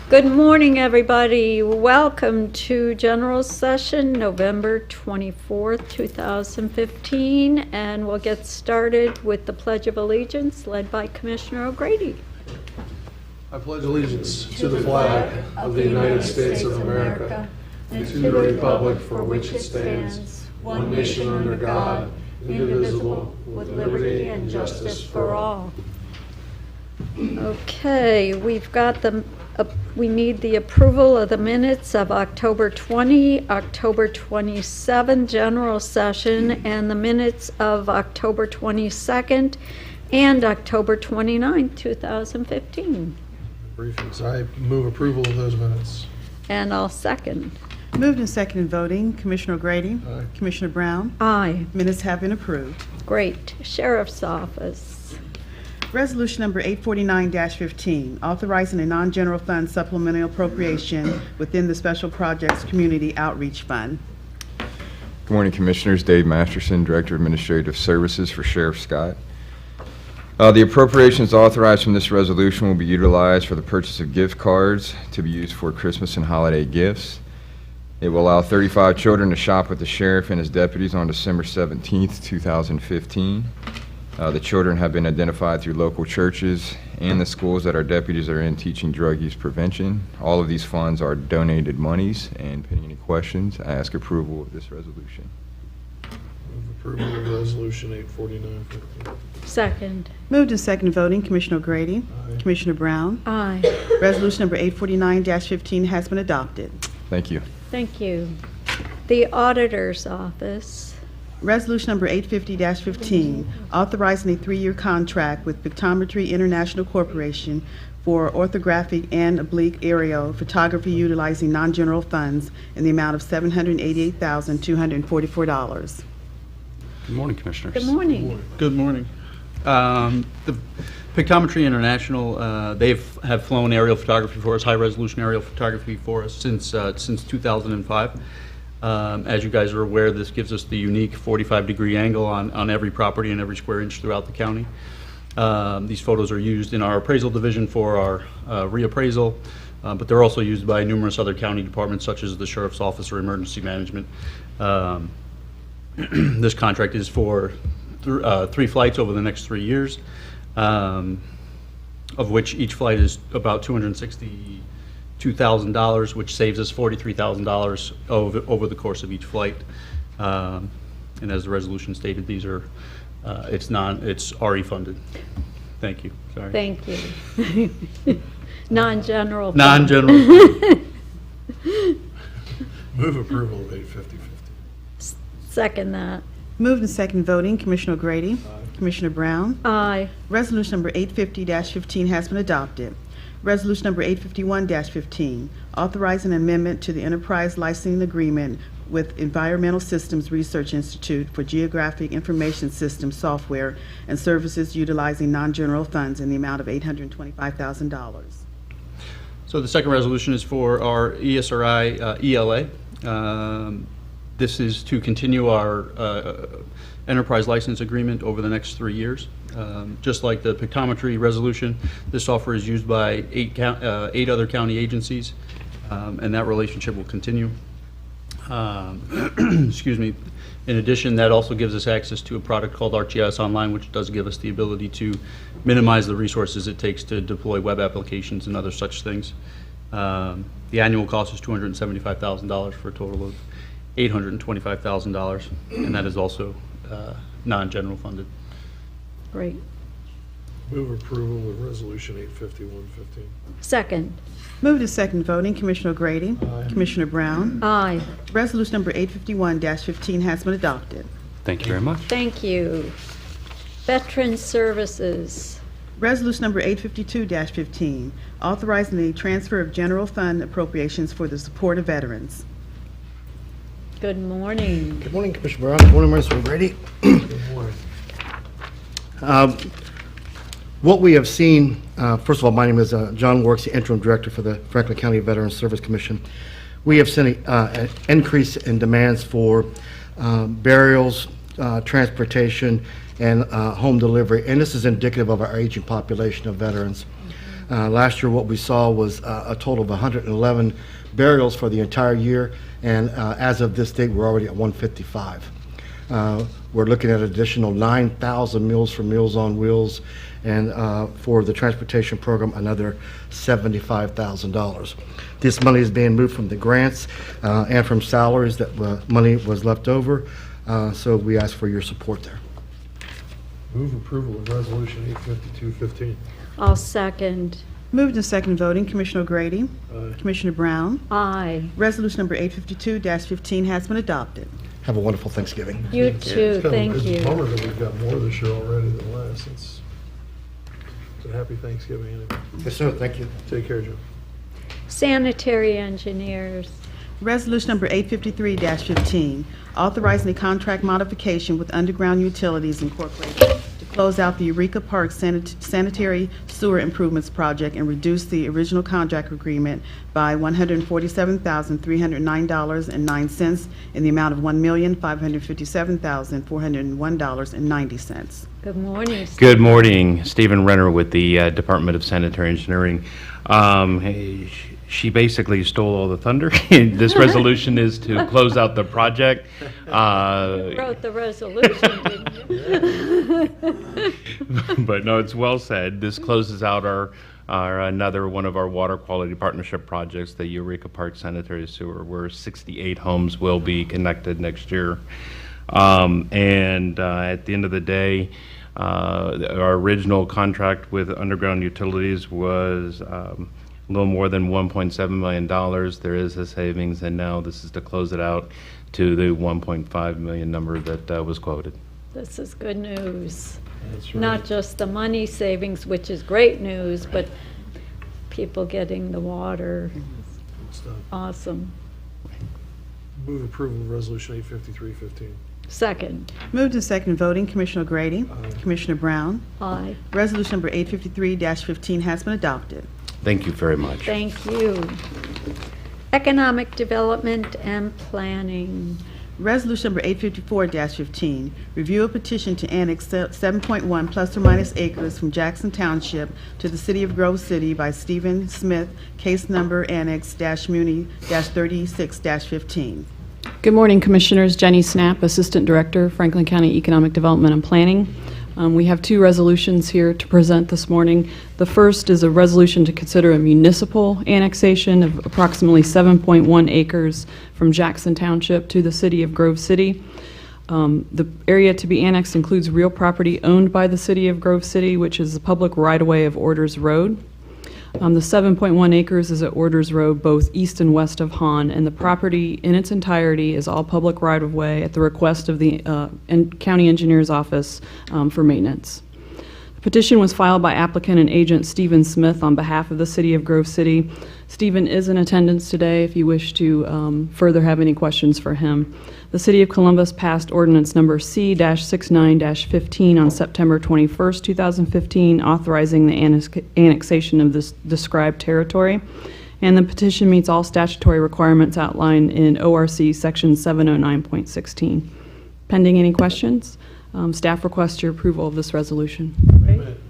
Good morning, everybody. Welcome to General Session, November 24th, 2015, and we'll get started with the Pledge of Allegiance, led by Commissioner O'Grady. I pledge allegiance to the flag of the United States of America and to the republic for which it stands, one nation under God, indivisible, with liberty and justice for all. Okay, we've got we need the approval of the minutes of October 20, October 27 General Session, and the minutes of October 22nd and October 29, 2015. Briefings. I move approval of those minutes. And I'll second. Moved and seconded voting. Commissioner O'Grady. Aye. Commissioner Brown. Aye. Minutes have been approved. Great. Sheriff's Office. Resolution number 849-15, authorizing a non-general fund supplemental appropriation within the Special Projects Community Outreach Fund. Good morning, Commissioners. Dave Masterson, Director of Administrative Services for Sheriff Scott. The appropriations authorized from this resolution will be utilized for the purchase of gift cards to be used for Christmas and holiday gifts. It will allow 35 children to shop with the sheriff and his deputies on December 17th, 2015. The children have been identified through local churches and the schools that our deputies are in teaching drug use prevention. All of these funds are donated monies, and pending any questions, I ask approval of this resolution. Move approval of resolution 849-15. Second. Moved and seconded voting. Commissioner O'Grady. Aye. Commissioner Brown. Aye. Resolution number 849-15 has been adopted. Thank you. Thank you. The Auditor's Office. Resolution number 850-15, authorizing a 3-year contract with Pictometry International Corporation for orthographic and oblique aerial photography utilizing non-general funds in the amount of $788,244. Good morning, Commissioners. Good morning. Good morning. The Pictometry International, they have flown aerial photography for us, high-resolution aerial photography for us since 2005. As you guys are aware, this gives us the unique 45-degree angle on every property and every square inch throughout the county. These photos are used in our appraisal division for our reappraisal, but they're also used by numerous other county departments such as the Sheriff's Office or Emergency Management. This contract is for 3 flights over the next 3 years, of which each flight is about $262,000, which saves us $43,000 over the course of each flight. And as the resolution stated, these are it's RE funded. Thank you. Sorry. Thank you. Non-general. Non-general. Move approval of 850-15. Second that. Moved and seconded voting. Commissioner O'Grady. Aye. Commissioner Brown. Aye. Resolution number 850-15 has been adopted. Resolution number 851-15, authorizing an amendment to the enterprise licensing agreement with Environmental Systems Research Institute for Geographic Information System software and services utilizing non-general funds in the amount of $825,000. So the second resolution is for our ESRI ELA. This is to continue our enterprise license agreement over the next 3 years. Just like the Pictometry resolution, this software is used by 8 other county agencies, and that relationship will continue. Excuse me. In addition, that also gives us access to a product called ArcGIS Online, which does give us the ability to minimize the resources it takes to deploy web applications and other such things. The annual cost is $275,000 for a total of $825,000, and that is also non-general funded. Great. Move approval of resolution 851-15. Second. Moved and seconded voting. Commissioner O'Grady. Aye. Commissioner Brown. Aye. Resolution number 851-15 has been adopted. Thank you very much. Thank you. Veteran Services. Resolution number 852-15, authorizing the transfer of general fund appropriations for the support of veterans. Good morning. Good morning, Commissioner Brown. Good morning, Mr. Brady. Good morning. What we have seen, first of all, my name is John Works, the Interim Director for the Franklin County Veterans Service Commission. We have seen an increase in demands for burials, transportation, and home delivery, and this is indicative of our aging population of veterans. Last year, what we saw was a total of 111 burials for the entire year, and as of this date, we're already at 155. We're looking at additional 9,000 meals for Meals on Wheels, and for the transportation program, another $75,000. This money is being moved from the grants and from salaries that money was left over, so we ask for your support there. Move approval of Resolution 85215. I'll second. Moved and second voting, Commissioner O'Grady. Aye. Commissioner Brown. Aye. Resolution number 852-15 has been adopted. Have a wonderful Thanksgiving. You too, thank It's a you. bummer that we've got more this year already than last. It's a happy Thanksgiving anyway. Yes, sir. Thank you. Take care, Joe. Sanitary engineers. Resolution number 853-15, authorizing a contract modification with Underground Utilities Incorporated to close out the Eureka Park Sanitary Sewer Improvements Project and reduce the original contract agreement by $147,309.09 in the amount of $1,557,401.90. Good morning. Good morning, Stephen Renner with the Department of Sanitary Engineering. She basically stole all the thunder. This resolution is to close out the project. Wrote the resolution, didn't you? But no, it's well said. This closes out our another one of our water quality partnership projects, the Eureka Park Sanitary Sewer, where 68 homes will be connected next year. At the end of the day, our original contract with Underground Utilities was a little more than $1.7 million. There is a savings, and now this is to close it out to the $1.5 million number that was quoted. This is good news. That's right. Not just the money savings, which is great news, but people getting the water. Good stuff. Awesome. Move approval of Resolution 85315. Second. Moved and second voting, Commissioner O'Grady. Aye. Commissioner Brown. Aye. Resolution number 853-15 has been adopted. Thank you very much. Thank you. Economic development and planning. Resolution number 854-15, review a petition to annex 7.1 plus or minus acres from Jackson Township to the City of Grove City by Stephen Smith, case number annex-muni-36-15. Good morning, Commissioners. Jenny Snapp, Assistant Director, Franklin County Economic Development and Planning. We have two resolutions here to present this morning. The first is a resolution to consider a municipal annexation of approximately 7.1 acres from Jackson Township to the City of Grove City. The area to be annexed includes real property owned by the City of Grove City, which is the public right-of-way of Orders Road. The 7.1 acres is at Orders Road, both east and west of Hahn, and the property in its entirety is all public right-of-way at the request of the County Engineer's Office for maintenance. The petition was filed by applicant and agent Stephen Smith on behalf of the City of Grove City. Stephen is in attendance today if you wish to further have any questions for him. The City of Columbus passed ordinance number C-69-15 on September 21st, 2015, authorizing the annexation of this described territory. And the petition meets all statutory requirements outlined in ORC Section 709.16. Pending any questions, staff requests your approval of this resolution.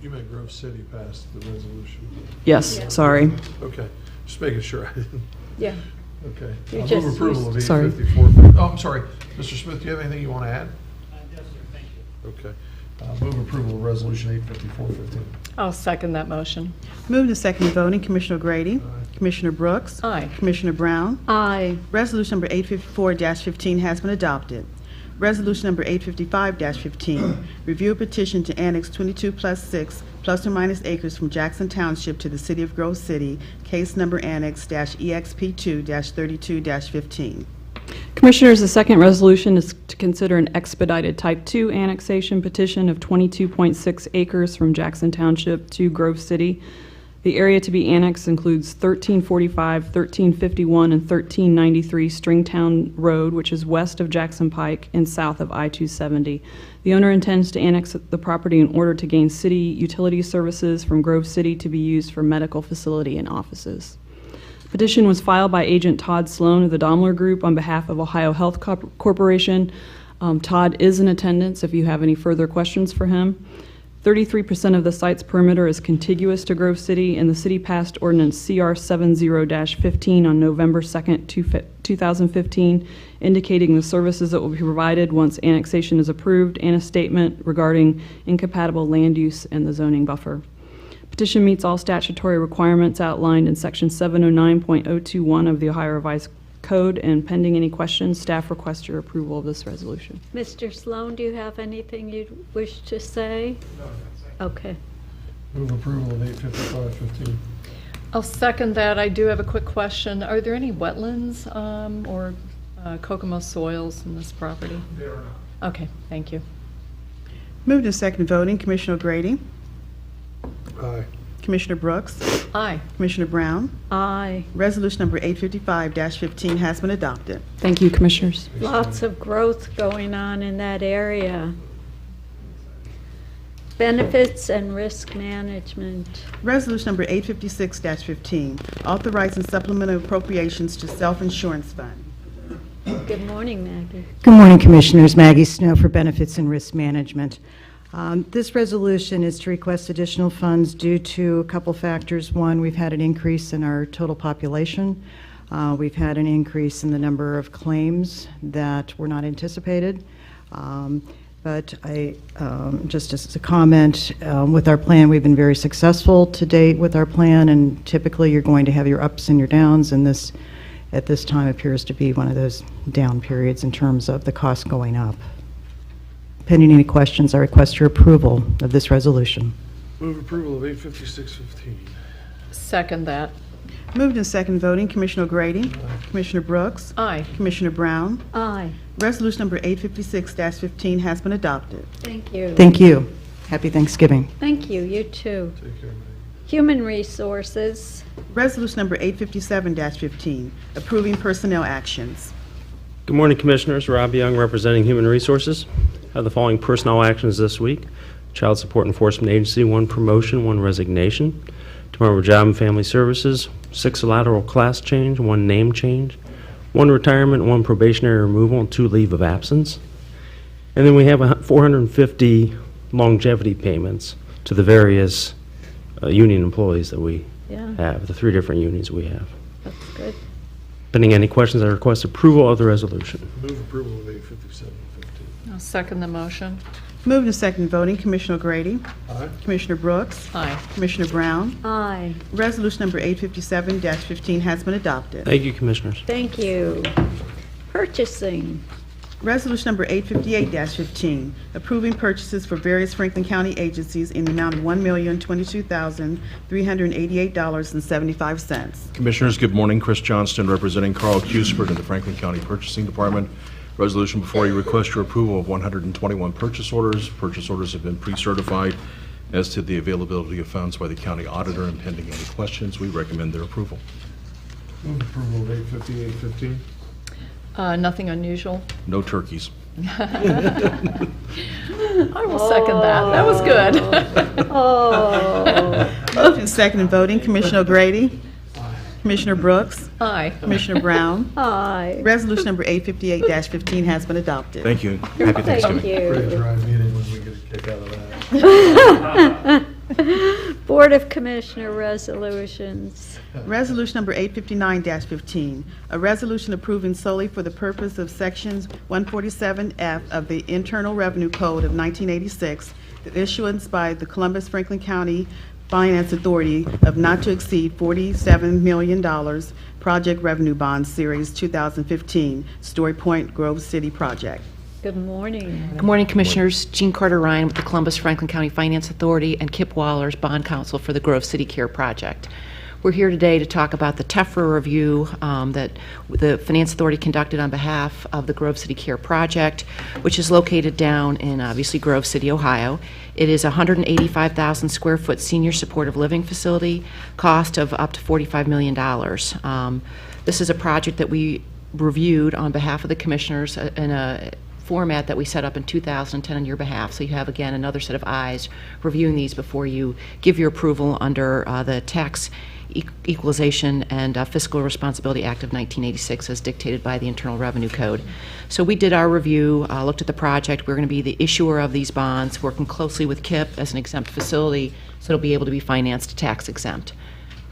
You meant Grove City passed the resolution. Yes, sorry. Okay, just making sure I didn't. Yeah. Okay. You I'll just move approval of Sorry. 854. Oh, I'm sorry. Mr. Smith, do you have anything you want to add? Yes, sir. Thank you. Okay. Move approval of Resolution 85415. I'll second that motion. Moved and second voting, Commissioner O'Grady. Aye. Commissioner Brooks. Aye. Commissioner Brown. Aye. Resolution number 854-15 has been adopted. Resolution number 855-15, review a petition to annex 22 plus 6 plus or minus acres from Jackson Township to the City of Grove City, case number annex-EXP2-32-15. Commissioners, the second resolution is to consider an expedited Type 2 annexation petition of 22.6 acres from Jackson Township to Grove City. The area to be annexed includes 1345, 1351, and 1393 Stringtown Road, which is west of Jackson Pike and south of I-270. The owner intends to annex the property in order to gain city utility services from Grove City to be used for medical facility and offices. Petition was filed by Agent Todd Sloan of the Daimler Group on behalf of Ohio Health Corporation. Todd is in attendance if you have any further questions for him. 33% of the site's perimeter is contiguous to Grove City, and the city passed ordinance CR 70-15 on November 2nd, 2015, indicating the services that will be provided once annexation is approved and a statement regarding incompatible land use and the zoning buffer. Petition meets all statutory requirements outlined in Section 709.021 of the Ohio Revised Code, and pending any questions, staff requests your approval of this resolution. Mr. Sloan, do you have anything you wish to say? Okay. Move approval of 855-15. I'll second that. I do have a quick question. Are there any wetlands or Kokomo soils in this property? There are not. Okay, thank you. Moved and second voting, Commissioner Grady, Aye. Commissioner Brooks, Aye. Commissioner Brown. Aye. Resolution number 855-15 has been adopted. Thank you, Commissioners. Lots of growth going on in that area. Benefits and risk management. Resolution number 856-15, authorizing supplemental appropriations to self-insurance fund. Good morning, Maggie. Good morning, Commissioners. Maggie Snow for Benefits and Risk Management. This resolution is to request additional funds due to a couple factors. One, we've had an increase in our total population. We've had an increase in the number of claims that were not anticipated. But just as a comment, with our plan, we've been very successful to date with our plan, and typically you're going to have your ups and your downs, and this, at this time, appears to be one of those down periods in terms of the cost going up. Pending any questions, I request your approval of this resolution. Move approval of 856-15. Second that. Moved and second voting, Commissioner Grady, Commissioner Brooks, Aye. Commissioner Brown. Aye. Resolution number 856-15 has been adopted. Thank you. Thank you. Happy Thanksgiving. Thank you. You too. Take care, Maggie. Human resources. Resolution number 857-15, approving personnel actions. Good morning, Commissioners. Rob Young, representing Human Resources. I have the following personnel actions this week. Child Support Enforcement Agency, 1 promotion, 1 resignation. Department of Job and Family Services, 6 lateral class change, 1 name change, 1 retirement, 1 probationary removal, and 2 leave of absence. And then we have 450 longevity payments to the various union employees that we Yeah, have, the 3 different unions we have. that's good. Pending any questions, I request approval of the resolution. Move approval of 857-15. I'll second the motion. Moved and second voting, Commissioner Grady, Aye. Commissioner Brooks, Aye. Commissioner Brown. Aye. Resolution number 857-15 has been adopted. Thank you, Commissioners. Thank you. Purchasing. Resolution number 858-15, approving purchases for various Franklin County agencies in the amount of $1,022,388.75. Commissioners, good morning. Chris Johnston, representing Carl Cusford in the Franklin County Purchasing Department. Resolution before you, request your approval of 121 purchase orders. Purchase orders have been pre-certified as to the availability of funds by the county auditor, and pending any questions, we recommend their approval. Move approval of 858-15. Nothing unusual. No turkeys. I will second that. That was good. Oh. Moved and second voting, Commissioner Grady, Commissioner Brooks, Aye. Commissioner Brown. Aye. Resolution number 858-15 has been adopted. Thank you. Happy Thanksgiving. Thank Pretty you. dry meeting when we get a kick out of that. Board of Commissioner resolutions. Resolution number 859-15, a resolution approving solely for the purpose of Sections 147F of the Internal Revenue Code of 1986, the issuance by the Columbus Franklin County Finance Authority of not to exceed $47 million Project Revenue Bond Series 2015, Story Point Grove City Project. Good morning. Good morning, Commissioners. Jean Carter Ryan with the Columbus Franklin County Finance Authority and Kip Waller's Bond Counsel for the Grove City Care Project. We're here today to talk about the TEFRA review that the Finance Authority conducted on behalf of the Grove City Care Project, which is located down in, obviously, Grove City, Ohio. It is a 185,000 square foot senior supportive living facility, cost of up to $45 million. This is a project that we reviewed on behalf of the Commissioners in a format that we set up in 2010 on your behalf. So you have, again, another set of eyes reviewing these before you give your approval under the Tax Equalization and Fiscal Responsibility Act of 1986 as dictated by the Internal Revenue Code. So we did our review, looked at the project. We're going to be the issuer of these bonds, working closely with KIP as an exempt facility, so it'll be able to be financed tax exempt.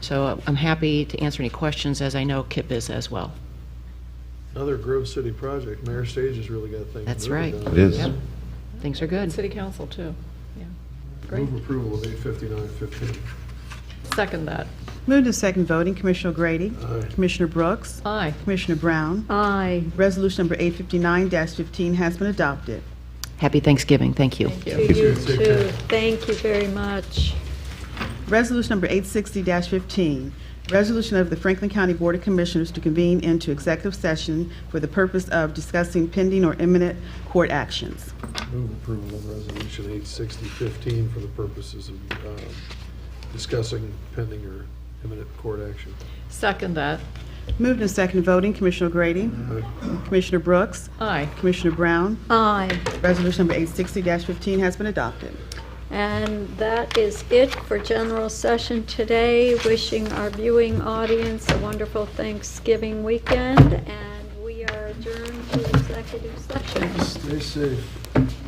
So I'm happy to answer any questions, as I know KIP is as well. Another Grove City project. Mayor Stage has really got things That's moving right. down It is. there. Yep. Things are good. City Council, too. Yeah. Great. Move approval of 859-15. Second that. Moved and second voting, Commissioner Grady. Aye. Commissioner Brooks. Aye. Commissioner Brown. Aye. Resolution number 859-15 has been adopted. Happy Thanksgiving. Thank you. Thank you. To you Take too. care. Thank you very much. Resolution number 860-15, resolution of the Franklin County Board of Commissioners to convene into executive session for the purpose of discussing pending or imminent court actions. Move approval of resolution 860-15 for the purposes of discussing pending or imminent court action. Second that. Moved and second voting, Commissioner Grady. Commissioner Brooks. Aye. Commissioner Brown. Aye. Resolution number 860-15 has been adopted. And that is it for general session today. Wishing our viewing audience a wonderful Thanksgiving weekend, and we are adjourned to executive session. Stay safe.